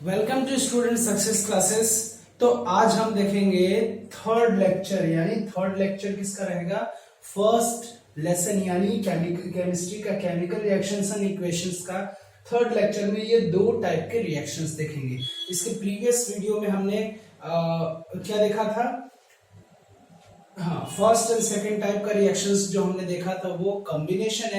Welcome to student success classes. तो आज हम देखेंगे थर्ड लेक्चर, यानी थर्ड लेक्चर किसका रहेगा? फर्स्ट लेसन यानी केमिस्ट्री का केमिकल रिएक्शंस एंड इक्वेशंस का। थर्ड लेक्चर में ये दो टाइप के रिएक्शंस देखेंगे। इसके प्रीवियस वीडियो में हमने क्या देखा था? हाँ, फर्स्ट एंड सेकंड टाइप का रिएक्शंस जो हमने देखा था वो कॉम्बिनेशन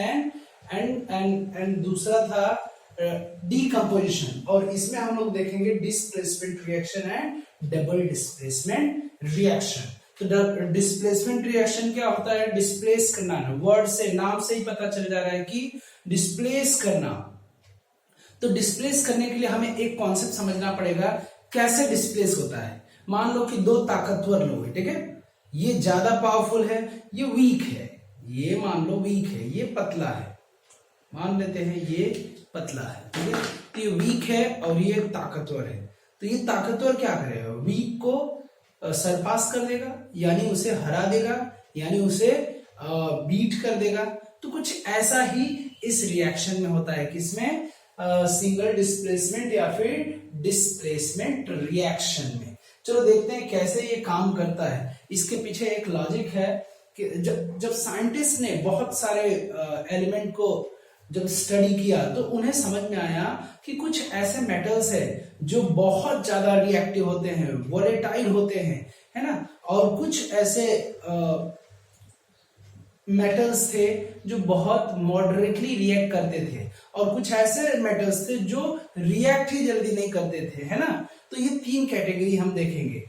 एंड दूसरा था डीकम्पोजिशन। और इसमें हम लोग देखेंगे displacement reaction and double displacement reaction. तो डिस्प्लेसमेंट रिएक्शन क्या होता है? डिस्प्लेस करना। वर्ड से, नाम से ही पता चल जा रहा है कि डिस्प्लेस करना। तो डिस्प्लेस करने के लिए हमें एक कॉन्सेप्ट समझना पड़ेगा, कैसे डिस्प्लेस होता है। मान लो कि दो ताकतवर लोग हैं, ठीक है? ये ज्यादा पावरफुल है, ये वीक है। ये मान लो वीक है, ये पतला है। मान लेते हैं ये पतला है, ठीक है? तो ये वीक है और ये ताकतवर है। तो ये ताकतवर क्या करेगा? वीक को सरपास कर देगा, यानी उसे हरा देगा, यानी उसे बीट कर देगा। तो कुछ ऐसा ही इस रिएक्शन में होता है, किसमें? सिंगल डिस्प्लेसमेंट या फिर डिस्प्लेसमेंट रिएक्शन में। चलो देखते हैं कैसे ये काम करता है। इसके पीछे एक लॉजिक है कि जब साइंटिस्ट ने बहुत सारे एलिमेंट को जब स्टडी किया तो उन्हें समझ में आया कि कुछ ऐसे मेटल्स है जो बहुत ज्यादा रिएक्टिव होते हैं, वोलेटाइल होते हैं, है ना? और कुछ ऐसे मेटल्स थे जो बहुत मॉडरेटली रिएक्ट करते थे, और कुछ ऐसे मेटल्स थे जो रिएक्ट ही जल्दी नहीं करते थे, है ना? तो ये तीन कैटेगरी हम देखेंगे।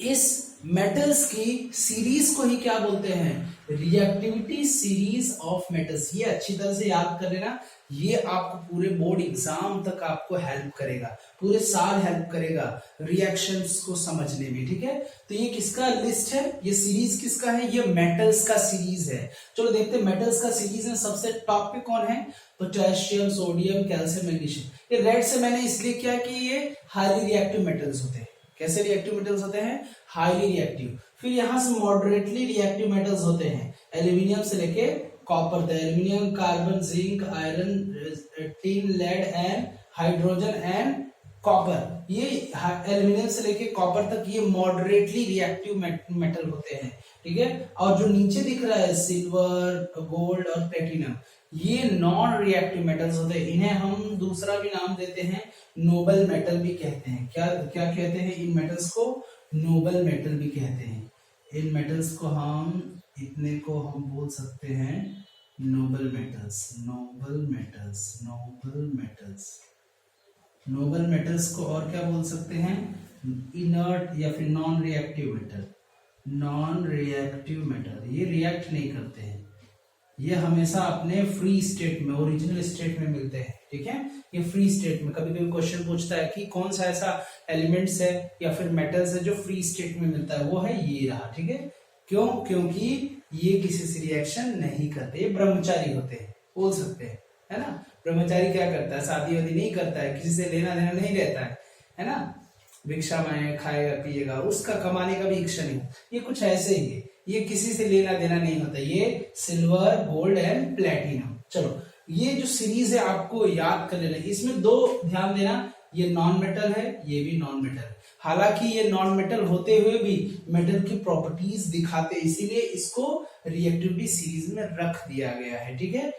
इस मेटल्स की सीरीज को ही क्या बोलते हैं? Reactivity series of metals. ये अच्छी तरह से याद कर लेना, ये आपको पूरे बोर्ड एग्जाम तक आपको हेल्प करेगा, पूरे साल हेल्प करेगा रिएक्शंस को समझने में, ठीक है? तो ये किसका लिस्ट है? ये सीरीज किसका है? ये मेटल्स का सीरीज है। चलो देखते हैं मेटल्स का सीरीज में सबसे टॉप पे कौन है? Potassium, sodium, calcium, magnesium. ये रेड से मैंने इसलिए किया कि ये हाईली रिएक्टिव मेटल्स होते हैं। कैसे रिएक्टिव मेटल्स होते हैं? Highly reactive. फिर यहां से मॉडरेटली रिएक्टिव मेटल्स होते हैं, एल्यूमिनियम से लेके कॉपर तक। Aluminium, carbon, zinc, iron, tin, lead and hydrogen and copper. ये एल्यूमिनियम से लेके कॉपर तक ये मॉडरेटली रिएक्टिव मेटल होते हैं, ठीक है? और जो नीचे दिख रहा है सिल्वर, गोल्ड और प्लेटिनम, ये नॉन रिएक्टिव मेटल्स होते हैं। इन्हें हम दूसरा भी नाम देते हैं, नोबल मेटल भी कहते हैं। क्या क्या कहते हैं? इन मेटल्स को नोबल मेटल भी कहते हैं। इन मेटल्स को इतने को हम बोल सकते हैं noble metals. Noble metals, noble metals, noble metals को और क्या बोल सकते हैं? इनर्ट या फिर non reactive metal. Non reactive metal, ये रिएक्ट नहीं करते हैं, ये हमेशा अपने फ्री स्टेट में, ओरिजिनल स्टेट में मिलते हैं, ठीक है? ये फ्री स्टेट में। कभी कभी क्वेश्चन पूछता है कि कौन सा ऐसा एलिमेंट्स है या फिर मेटल्स है जो फ्री स्टेट में मिलता है, वो है ये रहा, ठीक है? क्यों? क्योंकि ये किसी से रिएक्शन नहीं करते, ये ब्रह्मचारी होते हैं, बोल सकते हैं, है ना? ब्रह्मचारी क्या करता है? शादी वादी नहीं करता है, किसी से लेना देना नहीं रहता है ना? भिक्षा मांगे, खाएगा पिएगा, उसका कमाने का भी इच्छा नहीं। ये कुछ ऐसे ही है, ये किसी से लेना देना नहीं होता। ये सिल्वर, गोल्ड एंड प्लेटिनम। चलो ये जो सीरीज है आपको याद कर लेना। इसमें दो ध्यान देना, ये नॉन मेटल है, ये भी नॉन मेटल है। हालांकि ये नॉन मेटल होते हुए भी मेटल की प्रॉपर्टीज दिखाते हैं, इसीलिए इसको रिएक्टिविटी सीरीज में रख दिया गया है, ठीक है?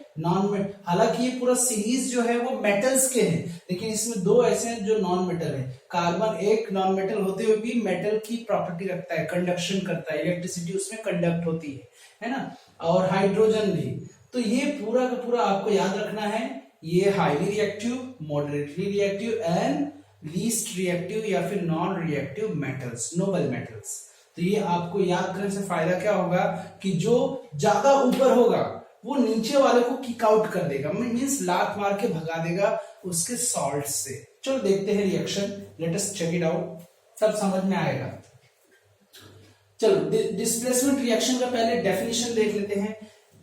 हालांकि ये पूरा सीरीज जो है वो मेटल्स के हैं, लेकिन इसमें दो ऐसे हैं जो नॉन मेटल है। कार्बन एक नॉन मेटल होते हुए भी मेटल की प्रॉपर्टी रखता है, कंडक्शन करता है, इलेक्ट्रिसिटी उसमें कंडक्ट होती है ना? और हाइड्रोजन भी। तो ये पूरा का पूरा आपको याद रखना है। ये highly reactive, moderately reactive and least reactive या फिर non reactive metals, noble metals. तो ये आपको याद करने से फायदा क्या होगा कि जो ज्यादा ऊपर होगा वो नीचे वाले को किक आउट कर देगा, मींस लात मार के भगा देगा उसके सॉल्ट से। चलो देखते हैं reaction, let us check it out, सब समझ में आएगा। चलो डिस्प्लेसमेंट रिएक्शन का पहले डेफिनेशन देख लेते हैं।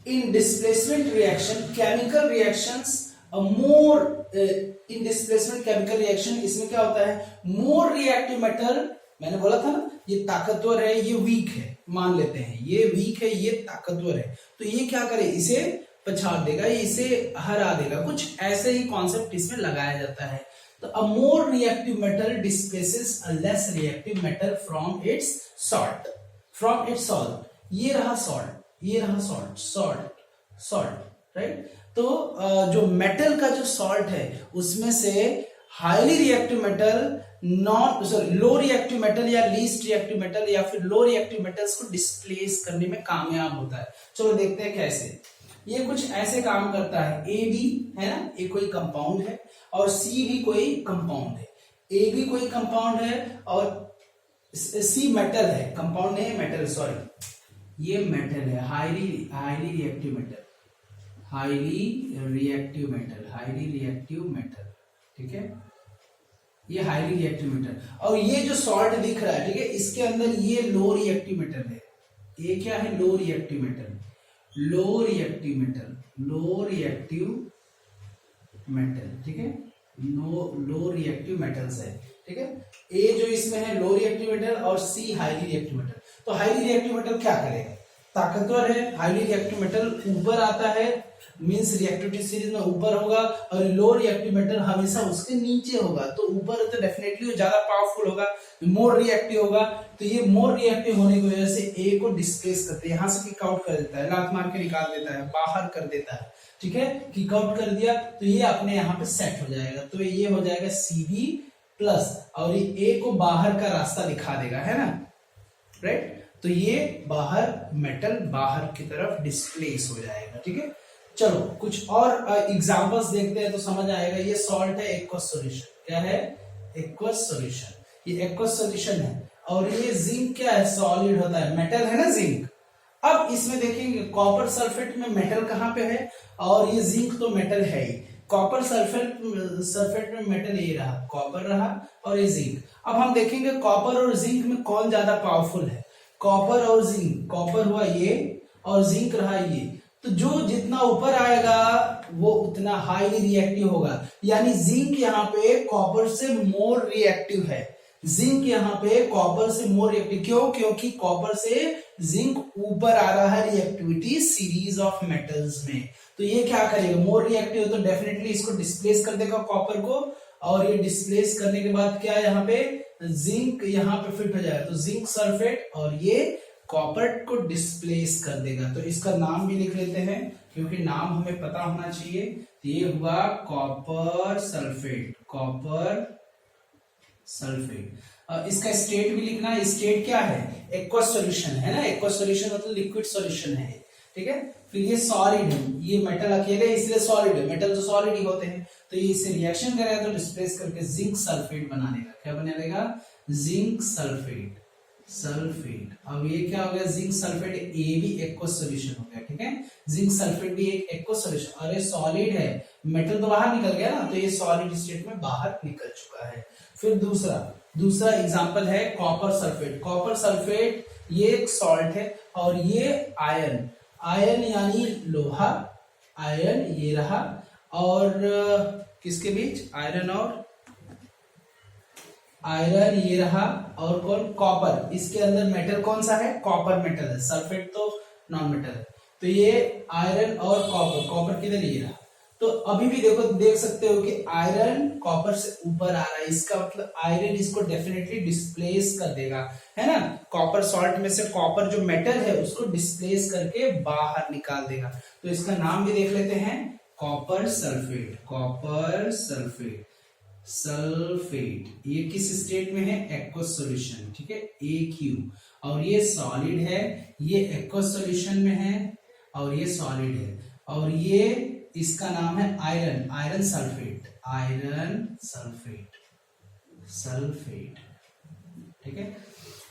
इन डिस्प्लेसमेंट रिएक्शन केमिकल रिएक्शंस मोर इन डिस्प्लेसमेंट केमिकल रिएक्शन, इसमें क्या होता है? मोर रिएक्टिव मेटल, मैंने बोला था ना ये ताकतवर है, ये वीक है, मान लेते हैं ये वीक है, ये ताकतवर है। तो ये क्या करे? इसे पछाड़ देगा, इसे हरा देगा। कुछ ऐसे ही कॉन्सेप्ट इसमें लगाया जाता है। तो a more reactive metal displaces a less reactive metal from its salt, from its salt. ये रहा सॉल्ट, ये रहा सॉल्ट, सॉल्ट सॉल्ट, राइट। तो जो मेटल का जो सॉल्ट है उसमें से highly reactive metal, non sorry low reactive metal या लीस्ट रिएक्टिव मेटल या फिर लो रिएक्टिव मेटल्स को डिस्प्लेस करने में कामयाब होता है। चलो देखते हैं कैसे। ये कुछ ऐसे काम करता है, ए बी है ना, ए कोई कंपाउंड है और सी भी कोई कंपाउंड है। ए भी कोई कंपाउंड है और सी मेटल है, कंपाउंड नहीं मेटल, सॉरी ये मेटल है, highly reactive metal, highly reactive metal, highly reactive metal, ठीक है, ये हाईली रिएक्टिव मेटल। और ये जो सॉल्ट दिख रहा है, ठीक है, इसके अंदर ये लो रिएक्टिव मेटल है। ये क्या है? लो रिएक्टिव मेटल, लो रिएक्टिव मेटल, लो रिएक्टिव मेटल, ठीक है, लो रिएक्टिव मेटल्स है, ठीक है। ए जो इसमें है लो रिएक्टिव मेटल और सी हाईली रिएक्टिव मेटल। तो हाईली रिएक्टिव मेटल क्या करेगा? ताकतवर है, हाईली रिएक्टिव मेटल ऊपर आता है, मींस रिएक्टिविटी सीरीज में ऊपर होगा, और लो रिएक्टिव मेटल हमेशा उसके नीचे होगा। तो ऊपर तो डेफिनेटली वो ज्यादा पावरफुल होगा, मोर रिएक्टिव होगा। तो ये मोर रिएक्टिव होने की वजह से ए को डिस्प्लेस करते हैं, यहां से किक आउट कर देता है, लात मार के निकाल देता है, बाहर कर देता है, ठीक है, किक आउट कर दिया। तो ये अपने यहाँ पे सेट हो जाएगा, तो ये हो जाएगा Cb प्लस, और ये ए को बाहर का रास्ता दिखा देगा, है ना, राइट। तो ये बाहर मेटल बाहर की तरफ डिस्प्लेस हो जाएगा, ठीक है। चलो कुछ और एग्जांपल्स देखते हैं तो समझ आएगा। ये सॉल्ट है, एक्वस सॉल्यूशन, क्या है? एक्वस सॉल्यूशन, ये एक्वस सॉल्यूशन है। और ये जिंक क्या है? सॉलिड होता है, मेटल है ना जिंक। अब इसमें देखेंगे कॉपर सल्फेट में मेटल कहां पे है, और ये जिंक तो मेटल है ही। कॉपर सल्फेट में मेटल ये रहा, कॉपर रहा, और ये जिंक। अब हम देखेंगे कॉपर और जिंक में कौन ज्यादा पावरफुल है। कॉपर और जिंक, कॉपर हुआ ये और जिंक रहा ये। तो जो जितना ऊपर आएगा वो उतना हाईली रिएक्टिव होगा, यानी जिंक यहाँ पे कॉपर से मोर रिएक्टिव है। जिंक यहाँ पे कॉपर से मोर रिएक्टिव, क्यों? क्योंकि कॉपर से जिंक ऊपर आ रहा है रिएक्टिविटी सीरीज ऑफ मेटल्स में। तो ये क्या करेगा? मोर रिएक्टिव, तो डेफिनेटली इसको डिस्प्लेस कर देगा कॉपर को, और ये डिस्प्लेस करने के बाद क्या है यहाँ पे? जिंक यहाँ पे फिट हो जाएगा, तो जिंक सल्फेट, और ये कॉपर को डिस्प्लेस कर देगा। तो इसका नाम भी लिख लेते हैं क्योंकि नाम हमें पता होना चाहिए। तो ये हुआ कॉपर सल्फेट, कॉपर सल्फेट। इसका स्टेट भी लिखना है। स्टेट क्या है? एक्वस सॉल्यूशन है ना, एक्वस सॉल्यूशन मतलब लिक्विड सॉल्यूशन है, ठीक है। फिर ये सॉलिड है, ये मेटल अकेले इसलिए सॉलिड है, मेटल तो सॉलिड ही होते हैं। तो ये इससे रिएक्शन करेगा तो डिस्प्लेस करके जिंक सल्फेट बना देगा। क्या बना देगा? Zinc sulphate, sulphate. अब ये क्या हो गया? जिंक सल्फेट, ये भी एक्वस सॉल्यूशन हो गया, ठीक है। जिंक सल्फेट भी एक एक्वस सॉल्यूशन। अरे सॉलिड है, मेटल तो बाहर निकल गया ना, तो ये सॉलिड स्टेट में बाहर निकल चुका है। फिर दूसरा एग्जांपल है कॉपर सल्फेट। कॉपर सल्फेट ये एक सॉल्ट है, और ये आयरन, आयरन यानी लोहा, आयरन ये रहा, और किसके बीच? आयरन और आयरन ये रहा, और कौन? कॉपर। इसके अंदर मेटल कौन सा है? कॉपर मेटल है, सल्फेट तो नॉन मेटल है। तो ये आयरन और कॉपर, कॉपर किधर? ये रहा। तो अभी भी देखो, देख सकते हो कि आयरन कॉपर से ऊपर आ रहा है, इसका मतलब आयरन इसको डेफिनेटली डिस्प्लेस कर देगा, है ना। कॉपर सॉल्ट में से कॉपर जो मेटल है उसको डिस्प्लेस करके बाहर निकाल देगा। तो इसका नाम भी देख लेते हैं, copper sulphate, copper sulphate, sulphate. ये किस स्टेट में है? एक्वस सॉल्यूशन, ठीक है, AQ। और ये सॉलिड है, ये एक्वस सॉल्यूशन में है, और ये सॉलिड है, और ये इसका नाम है iron, iron sulphate, iron sulphate, sulphate, ठीक है।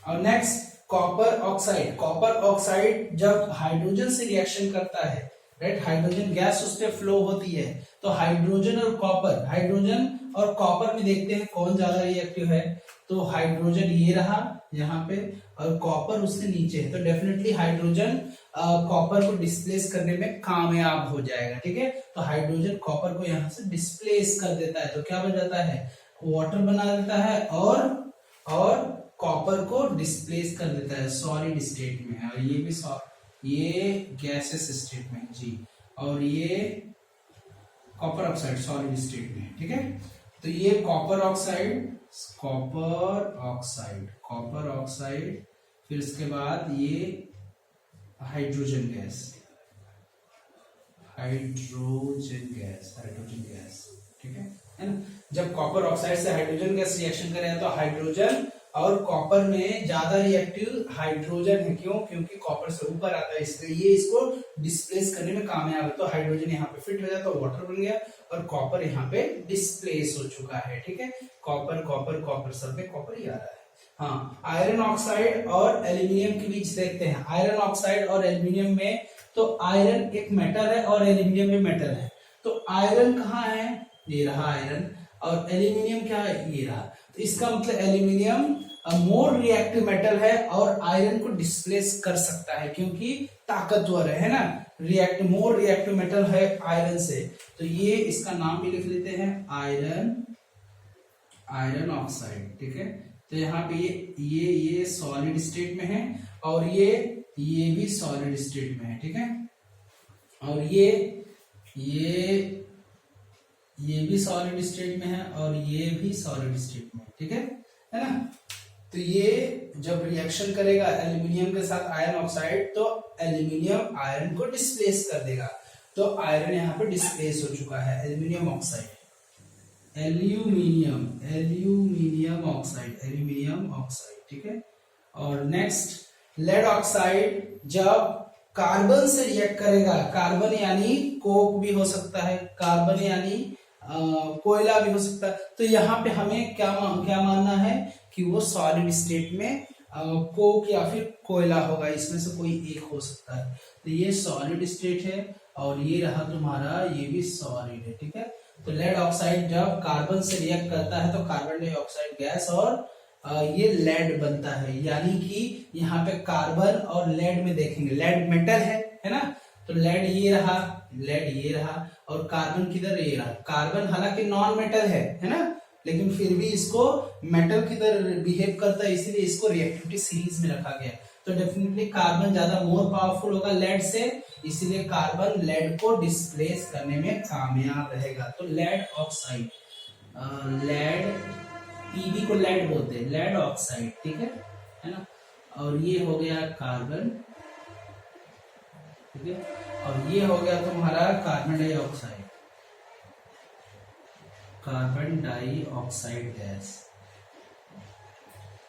और next copper oxide. Copper oxide जब हाइड्रोजन से रिएक्शन करता है, राइट, हाइड्रोजन गैस उससे फ्लो होती है, तो हाइड्रोजन और कॉपर, हाइड्रोजन और कॉपर में देखते हैं कौन ज्यादा रिएक्टिव है। तो हाइड्रोजन ये रहा यहाँ पे, और कॉपर उससे नीचे है, तो डेफिनेटली हाइड्रोजन कॉपर को डिस्प्लेस करने में कामयाब हो जाएगा, ठीक है। तो हाइड्रोजन कॉपर को यहाँ से डिस्प्लेस कर देता है, तो क्या बन जाता है? वाटर बना देता है, और कॉपर को डिस्प्लेस कर देता है, सॉलिड स्टेट में। और ये भी ये गैसेस स्टेट में जी, और ये कॉपर ऑक्साइड सॉलिड स्टेट में, ठीक है। तो ये copper oxide, copper oxide, copper oxide, फिर इसके बाद ये hydrogen gas, hydrogen gas, hydrogen gas, ठीक है ना। जब कॉपर ऑक्साइड से हाइड्रोजन गैस रिएक्शन करें तो हाइड्रोजन और कॉपर में ज्यादा रिएक्टिव हाइड्रोजन है। क्यों? क्योंकि कॉपर से ऊपर आता है, इसलिए ये इसको डिस्प्लेस करने में कामयाब है। तो हाइड्रोजन यहाँ पे फिट हो जाता है, वाटर बन गया और कॉपर यहाँ पे डिस्प्लेस हो चुका है, ठीक है। कॉपर कॉपर कॉपर, सब पे कॉपर ही आ रहा है। हाँ, आयरन ऑक्साइड और एल्यूमिनियम के बीच देखते हैं। आयरन ऑक्साइड और एल्यूमिनियम में, तो आयरन एक मेटल है और एल्यूमिनियम भी मेटल है। तो आयरन कहाँ है? ये रहा आयरन। और एल्यूमिनियम क्या है? ये रहा। तो इसका मतलब एल्यूमिनियम मोर रिएक्टिव मेटल है और आयरन को डिस्प्लेस कर सकता है क्योंकि ताकतवर है ना, मोर रिएक्टिव मेटल है आयरन से। तो ये इसका नाम भी लिख लेते हैं, आयरन, आयरन ऑक्साइड, ठीक है। तो यहाँ पे ये सॉलिड स्टेट में है और ये भी सॉलिड स्टेट में है, ठीक है। और ये भी सॉलिड स्टेट में है और ये भी सॉलिड स्टेट में, ठीक है ना। तो ये जब रिएक्शन करेगा एल्यूमिनियम के साथ आयरन ऑक्साइड, तो एल्यूमिनियम आयरन को डिस्प्लेस कर देगा। तो आयरन यहाँ पे डिस्प्लेस हो चुका है, aluminium oxide, aluminium oxide, aluminium oxide, ठीक है। और नेक्स्ट लेड ऑक्साइड जब कार्बन से रिएक्ट करेगा, कार्बन यानी कोक भी हो सकता है, कार्बन यानी कोयला भी हो सकता है। तो यहाँ पे हमें क्या मानना है कि वो सॉलिड स्टेट में कोक या फिर कोयला होगा, इसमें से कोई एक हो सकता है। तो ये सॉलिड स्टेट है और ये रहा तुम्हारा, ये भी सॉलिड है, ठीक है। तो लेड ऑक्साइड जब कार्बन से रिएक्ट करता है तो कार्बन डाइऑक्साइड गैस और ये लेड बनता है। यानी कि यहाँ पे कार्बन और लेड में देखेंगे, लेड मेटल है ना। तो लेड ये रहा, लेड ये रहा और कार्बन किधर? ये रहा। कार्बन हालांकि नॉन मेटल है ना, लेकिन फिर भी इसको मेटल की तरह बिहेव करता है, इसीलिए इसको रिएक्टिविटी सीरीज में रखा गया। तो डेफिनेटली कार्बन ज्यादा मोर पावरफुल होगा लेड से, इसीलिए कार्बन लेड को डिस्प्लेस करने में कामयाब रहेगा। तो लेड ऑक्साइड, लेड, पीबी को लेड बोलते हैं, लेड ऑक्साइड, ठीक है ना। और ये हो गया कार्बन, ठीक है। और ये हो गया तुम्हारा carbon dioxide, carbon dioxide gas.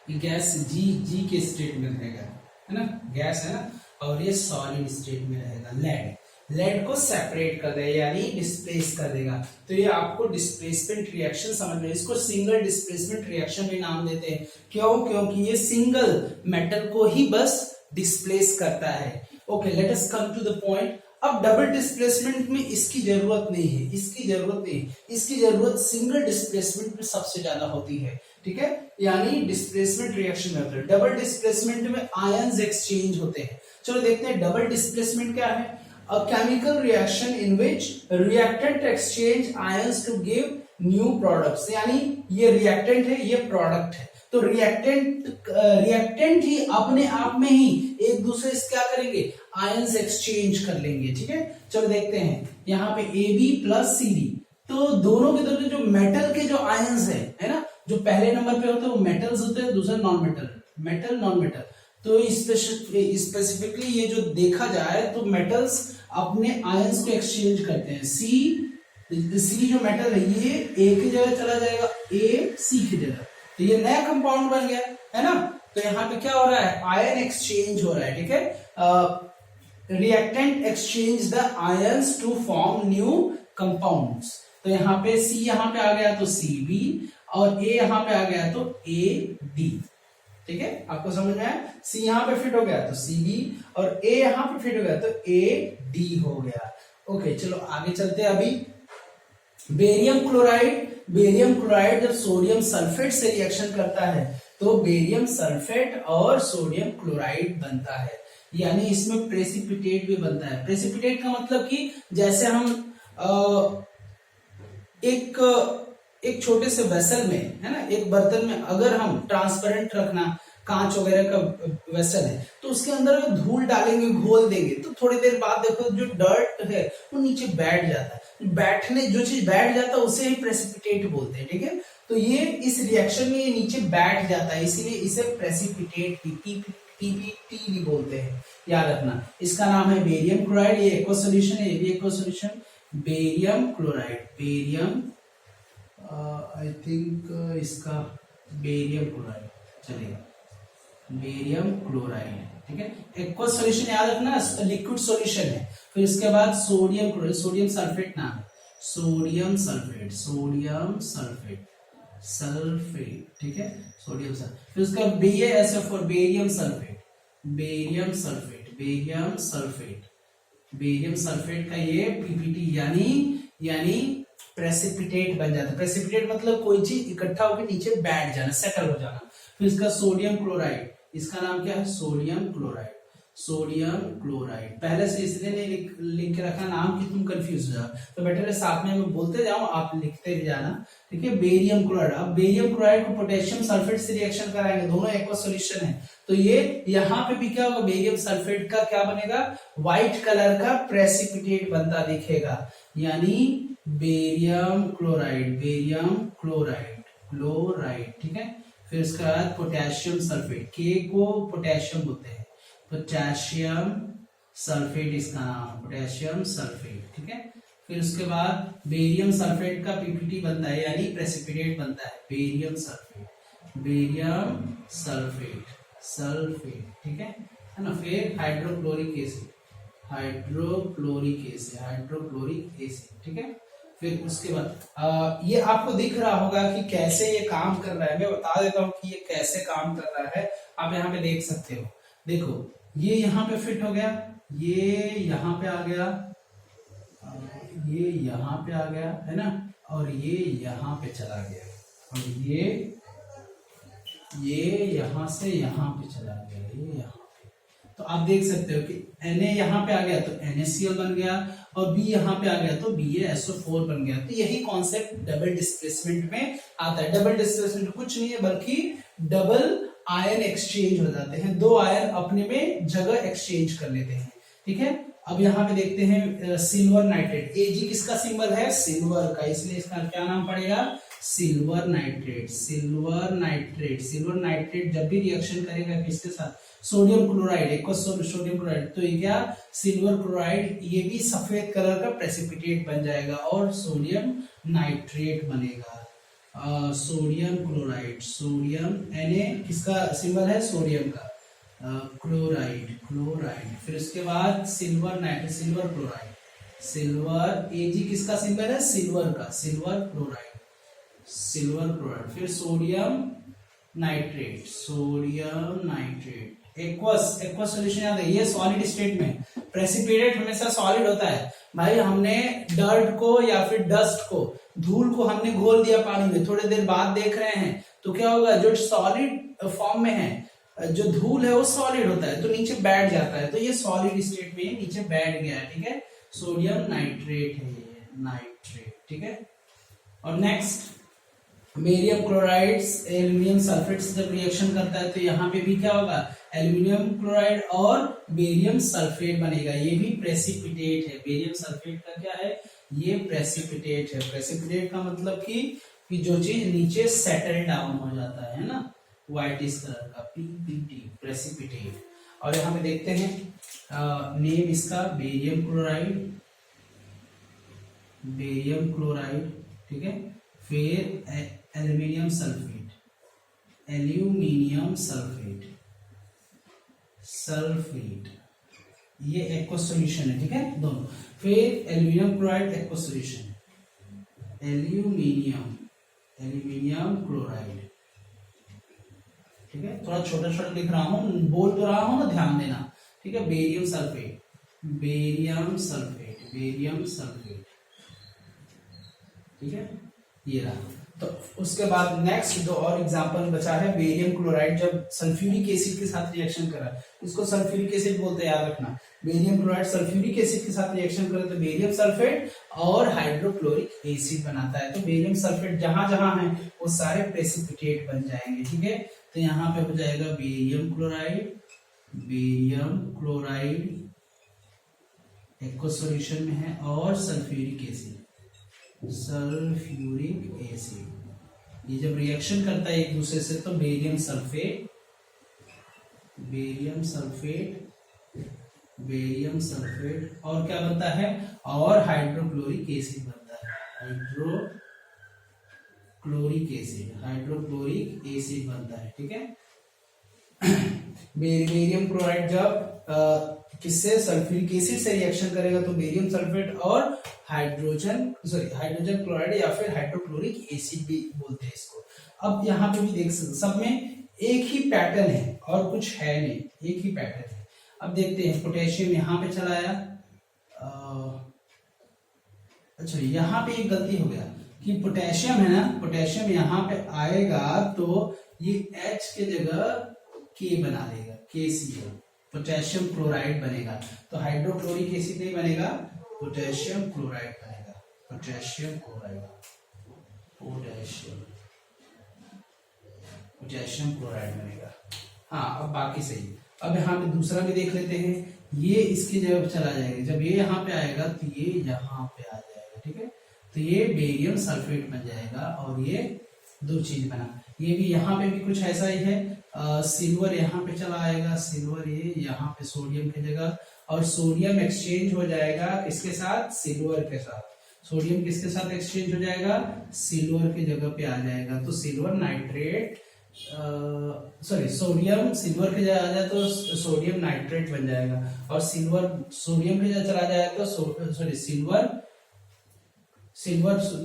ये गैस जी के स्टेट में रहेगा, है ना, गैस है ना। और ये सॉलिड स्टेट में रहेगा। लेड को सेपरेट कर देगा यानी डिस्प्लेस कर देगा। तो ये आपको डिस्प्लेसमेंट रिएक्शन समझ लो, इसको सिंगल डिस्प्लेसमेंट रिएक्शन भी नाम देते हैं। क्यों? क्योंकि ये सिंगल मेटल को ही बस डिस्प्लेस करता है। Okay, let us come to the point. अब डबल डिस्प्लेसमेंट में इसकी जरूरत नहीं है, इसकी जरूरत सिंगल डिस्प्लेसमेंट में सबसे ज्यादा होती है, ठीक है। यानी डिस्प्लेसमेंट रिएक्शन में होता है। डबल डिस्प्लेसमेंट में आयंस एक्सचेंज होते हैं। चलो देखते हैं डबल डिस्प्लेसमेंट क्या है। A chemical reaction in which reactant exchange ions to give new products। यानी ये reactant है, ये product है। तो रिएक्टेंट ही अपने आप में ही एक दूसरे से क्या करेंगे? आयंस एक्सचेंज कर लेंगे, ठीक है। चलो देखते हैं यहाँ पे AB प्लस CD, तो दोनों के दोनों जो मेटल के जो आयंस है ना, जो पहले नंबर पे होते हैं वो मेटल्स होते हैं, दूसरा non metal, metal non metal. तो स्पेसिफिकली ये जो देखा जाए तो मेटल्स अपने आयंस को एक्सचेंज करते हैं। सी जो मेटल है ये ए की जगह चला जाएगा, ए सी की जगह, तो ये नया कंपाउंड बन गया, है ना। तो यहाँ पे क्या हो रहा है? आयन एक्सचेंज हो रहा है, ठीक है। Reactant exchange the ions to form new compounds. तो यहाँ पे सी यहाँ पे आ गया तो Cb और ए यहाँ पे आ गया तो AD, ठीक है। आपको समझ में आया? सी यहाँ पे फिट हो गया तो Cb और ए यहाँ पे फिट हो गया तो AD हो गया। ओके, चलो आगे चलते हैं। अभी बेरियम क्लोराइड जब सोडियम सल्फेट से रिएक्शन करता है तो बेरियम सल्फेट और सोडियम क्लोराइड बनता है, यानी इसमें प्रेसिपिटेट भी बनता है। प्रेसिपिटेट का मतलब कि जैसे हम एक छोटे से वेसल में, है ना, एक बर्तन में अगर हम ट्रांसपेरेंट रखना, कांच वगैरह का वेसल है, तो उसके अंदर धूल डालेंगे, घोल देंगे, तो थोड़ी देर बाद देखो जो डर्ट है वो नीचे बैठ जाता है। बैठने, जो चीज बैठ जाता है उसे ही प्रेसिपिटेट बोलते हैं, ठीक है। तो ये इस रिएक्शन में ये नीचे बैठ जाता है, इसीलिए इसे प्रेसिपिटेट पीपीटी भी बोलते हैं, याद रखना। इसका नाम है बेरियम क्लोराइड, ये एक्वस सॉल्यूशन है, ये भी aqueous solution. Barium chloride, barium I think इसका बेरियम क्लोराइड चलेगा, बेरियम क्लोराइड, ठीक है। एक्वस सॉल्यूशन याद रखना, लिक्विड सॉल्यूशन है। फिर इसके बाद सोडियम क्लोराइड, सोडियम सल्फेट नाम, sodium sulphate, sodium sulphate, sulphate, ठीक है, सोडियम सल्फेट। फिर उसका BaSO4, barium sulphate, barium sulphate, barium sulphate, barium sulphate का ये पीपीटी यानी प्रेसिपिटेट बन जाता है। प्रेसिपिटेट मतलब कोई चीज इकट्ठा होकर नीचे बैठ जाना, सेटल हो जाना। फिर इसका सोडियम क्लोराइड, इसका नाम क्या है, सोडियम क्लोराइड, सोडियम क्लोराइड। पहले से इसलिए नहीं लिख के रखा नाम कि तुम कंफ्यूज हो जाओ, तो बेटर है साथ में मैं बोलते जाऊं, आप लिखते भी जाना, ठीक है। बेरियम क्लोराइड, अब बेरियम क्लोराइड को पोटेशियम सल्फेट से रिएक्शन कराएंगे, दोनों एक्वस सॉल्यूशन है। तो ये यहाँ पे भी क्या होगा, बेरियम सल्फेट का क्या बनेगा, व्हाइट कलर का प्रेसिपिटेट बनता दिखेगा, यानी barium chloride, barium chloride, chloride, ठीक है। फिर उसके बाद पोटेशियम सल्फेट, के को पोटेशियम बोलते हैं, पोटेशियम सल्फेट इसका नाम, पोटेशियम सल्फेट, ठीक है। फिर उसके बाद बेरियम सल्फेट का पीपीटी बनता है, यानी प्रेसिपिटेट बनता है, barium sulphate, barium sulphate, sulphate, ठीक है ना। फिर hydrochloric acid, hydrochloric acid, hydrochloric acid, ठीक है। फिर उसके बाद ये आपको दिख रहा होगा कि कैसे ये काम कर रहा है, मैं बता देता हूं कि ये कैसे काम कर रहा है। आप यहाँ पे देख सकते हो, देखो ये यहाँ पे फिट हो गया, ये यहाँ पे आ गया, ये यहाँ पे आ गया, है ना, और ये यहाँ पे चला गया, और ये यहाँ से यहाँ पे चला गया, ये यहाँ पे। तो आप देख सकते हो कि Na यहाँ पे आ गया तो NaCl बन गया, और B यहाँ पे आ गया तो BaSO4 बन गया। तो यही कॉन्सेप्ट डबल डिस्प्लेसमेंट में आता है। डबल डिस्प्लेसमेंट कुछ नहीं है बल्कि डबल आयन एक्सचेंज हो जाते हैं, दो आयन अपने में जगह एक्सचेंज कर लेते हैं, ठीक है। अब यहाँ पे देखते हैं सिल्वर नाइट्रेट, Ag किसका सिंबल है, सिल्वर का, इसलिए इसका क्या नाम पड़ेगा, silver nitrate, silver nitrate. Silver nitrate जब भी रिएक्शन करेगा किसके साथ, sodium chloride, aqueous sodium chloride, तो ये क्या, सिल्वर क्लोराइड, ये भी सफेद कलर का प्रेसिपिटेट बन जाएगा और सोडियम नाइट्रेट बनेगा। सोडियम क्लोराइड, सोडियम, Na किसका सिंबल है, सोडियम का, क्लोराइड, क्लोराइड। फिर उसके बाद silver nitrate, silver chloride, silver, Ag किसका सिंबल है, सिल्वर का, सिल्वर क्लोराइड, सिल्वर क्लोराइड। फिर sodium nitrate, sodium nitrate. Aqueous, aqueous solution याद है, ये सॉलिड स्टेट में, प्रेसिपिटेट हमेशा सॉलिड होता है भाई। हमने डर्ट को या फिर डस्ट को, धूल को हमने घोल दिया पानी में, थोड़ी देर बाद देख रहे हैं तो क्या होगा, जो सॉलिड फॉर्म में है, जो धूल है वो सॉलिड होता है तो नीचे बैठ जाता है, तो ये सॉलिड स्टेट में नीचे बैठ गया है, ठीक है। सोडियम नाइट्रेट है ये, नाइट्रेट, ठीक है। और next barium chlorides aluminium sulphate से जब रिएक्शन करता है तो यहाँ पे भी क्या होगा, एल्यूमिनियम क्लोराइड और बेरियम सल्फेट बनेगा, ये भी प्रेसिपिटेट है। बेरियम सल्फेट का क्या है, ये प्रेसिपिटेट है। प्रेसिपिटेट का मतलब कि जो चीज नीचे सेटल डाउन हो जाता है ना, व्हाइटिश कलर का, पीपीटी, प्रेसिपिटेट। और यहाँ पे देखते हैं नेम इसका, बेरियम क्लोराइड, बेरियम क्लोराइड, ठीक है। फिर aluminium sulphate, aluminium sulphate, sulphate, ये एक्वस सॉल्यूशन है, ठीक है, दोनों। फिर aluminium chloride aqueous solution, aluminium, aluminium chloride, ठीक है। थोड़ा छोटा छोटा लिख रहा हूं, बोल तो रहा हूं ना, ध्यान देना, ठीक है। Barium sulphate, barium sulphate, barium sulphate, ठीक है, ये रहा। तो उसके बाद नेक्स्ट जो और एग्जांपल बचा है, बेरियम क्लोराइड जब सल्फ्यूरिक एसिड के साथ रिएक्शन करा, इसको सल्फ्यूरिक एसिड बोलते हैं, याद रखना। बेरियम क्लोराइड सल्फ्यूरिक एसिड के साथ रिएक्शन करे तो बेरियम सल्फेट और हाइड्रोक्लोरिक एसिड बनाता है। तो बेरियम सल्फेट जहां जहां है वो सारे प्रेसिपिटेट बन जाएंगे, ठीक है। तो यहाँ पे हो जाएगा barium chloride, barium chloride aqueous solution में है, और सल्फ्यूरिक एसिड, सल्फ्यूरिक एसिड। ये जब रिएक्शन करता है एक दूसरे से तो बेरियम सल्फेट, और क्या बनता है, और हाइड्रोक्लोरिक एसिड बनता है, हाइड्रोक्लोरिक एसिड बनता है। ठीक है। बेरियम क्लोराइड जब किससे, सल्फ्यूरिक एसिड से रिएक्शन करेगा तो बेरियम सल्फेट और हाइड्रोजन क्लोराइड या फिर हाइड्रोक्लोरिक एसिड भी बोलते हैं इसको। अब यहाँ पे भी देख सकते, सब में एक ही पैटर्न है और कुछ है नहीं, एक ही पैटर्न है। अब देखते हैं, पोटेशियम यहाँ पे चला आया, अच्छा यहाँ पे एक गलती हो गया कि पोटेशियम है ना, पोटेशियम यहाँ पे आएगा तो ये H के जगह K बना लेगा, KCl, पोटेशियम क्लोराइड बनेगा। तो हाइड्रोक्लोरिक एसिड नहीं बनेगा, पोटेशियम क्लोराइड बनेगा, पोटेशियम क्लोराइड बनेगा। हाँ, अब बाकी सही। अब यहाँ पे दूसरा भी देख लेते हैं, ये इसकी जगह चला जाएगा, जब ये यहाँ पे आएगा तो ये यहाँ पे आ जाएगा। ठीक है, तो ये बेरियम सल्फेट बन जाएगा और ये दो चीज बना। ये भी यहाँ पे भी कुछ ऐसा ही है, सिल्वर यहाँ पे चला आएगा, सिल्वर ये यहाँ पे सोडियम की जगह, और सोडियम एक्सचेंज हो जाएगा इसके साथ, सिल्वर के साथ। सोडियम किसके साथ एक्सचेंज हो जाएगा, सिल्वर की जगह पे आ जाएगा। तो सिल्वर नाइट्रेट, सोडियम सिल्वर की जगह आ जाए तो सोडियम नाइट्रेट बन जाएगा, और सिल्वर सोडियम की जगह चला जाए तो सिल्वर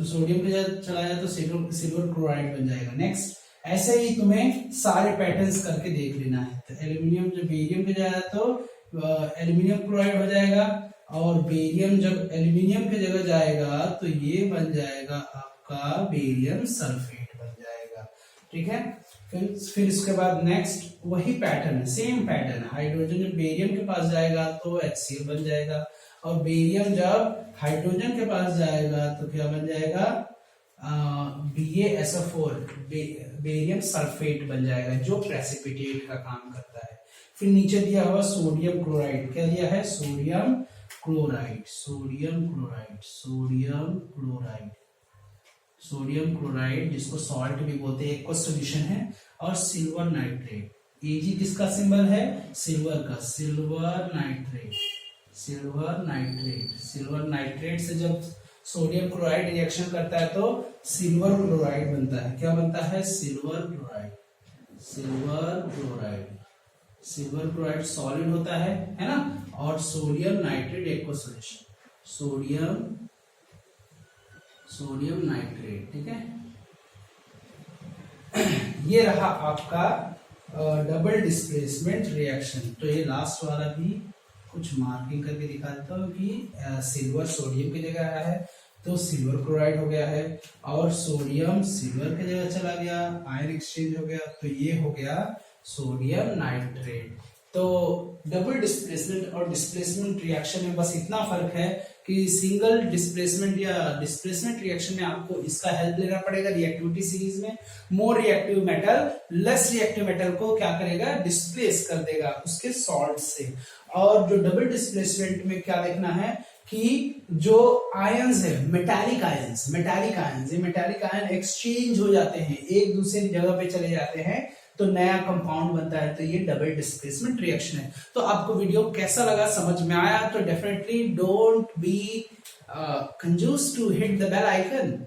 सोडियम की जगह चला जाए तो सिल्वर क्लोराइड बन जाएगा। नेक्स्ट, ऐसे ही तुम्हें सारे पैटर्न्स करके देख लेना है। तो एल्यूमिनियम जब बेरियम की जगह तो एल्यूमिनियम क्लोराइड हो जाएगा, और बेरियम जब एल्यूमिनियम की जगह जाएगा तो ये बन जाएगा आपका बेरियम सल्फेट बन जाएगा। ठीक है, फिर इसके बाद नेक्स्ट वही पैटर्न है, सेम पैटर्न। हाइड्रोजन जब बेरियम के पास जाएगा तो HCl बन जाएगा, और बेरियम जब हाइड्रोजन के पास जाएगा तो क्या बन जाएगा, BaSO4, बेरियम सल्फेट बन जाएगा, जो प्रेसिपिटेट का काम करता है। फिर नीचे दिया हुआ सोडियम क्लोराइड, क्या दिया है, सोडियम क्लोराइड जिसको सॉल्ट भी बोलते हैं, एक्वस सॉल्यूशन है। और सिल्वर नाइट्रेट, Ag किसका सिंबल है, सिल्वर का, सिल्वर नाइट्रेट से जब सोडियम क्लोराइड रिएक्शन करता है तो सिल्वर क्लोराइड बनता है। क्या बनता है, सिल्वर क्लोराइड सॉलिड होता है ना, और sodium nitrate aqueous solution, sodium nitrate. ठीक है, ये रहा आपका डबल डिस्प्लेसमेंट रिएक्शन। तो ये लास्ट वाला भी कुछ मार्किंग करके दिखा देता हूँ कि सिल्वर सोडियम की जगह आया है तो सिल्वर क्लोराइड हो गया है, और सोडियम सिल्वर की जगह चला गया, आयन एक्सचेंज हो गया, तो ये हो गया सोडियम नाइट्रेट। तो डबल डिस्प्लेसमेंट और डिस्प्लेसमेंट रिएक्शन में बस इतना फर्क है कि सिंगल डिस्प्लेसमेंट या डिस्प्लेसमेंट रिएक्शन में आपको इसका हेल्प लेना पड़ेगा रिएक्टिविटी सीरीज में। मोर reactive metal less reactive metal को क्या करेगा, डिस्प्लेस कर देगा उसके सॉल्ट से। और जो डबल डिस्प्लेसमेंट में क्या देखना है कि जो आयंस है, मेटालिक आयन एक्सचेंज हो जाते हैं, एक दूसरे की जगह पे चले जाते हैं तो नया कंपाउंड बनता है। तो ये डबल डिस्प्लेसमेंट रिएक्शन है। तो आपको वीडियो कैसा लगा, समझ में आया तो डेफिनेटली डोंट बी कंजूस to hit the bell icon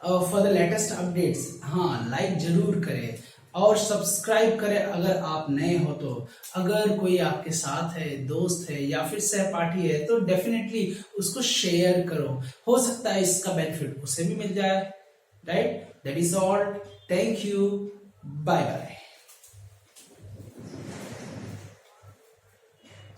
for the latest updates. हाँ, लाइक जरूर करें और सब्सक्राइब करें अगर आप नए हो तो। अगर कोई आपके साथ है, दोस्त है या फिर सहपाठी है तो डेफिनेटली उसको शेयर करो, हो सकता है इसका बेनिफिट उसे भी मिल जाए। Right, that is all, thank you, bye bye.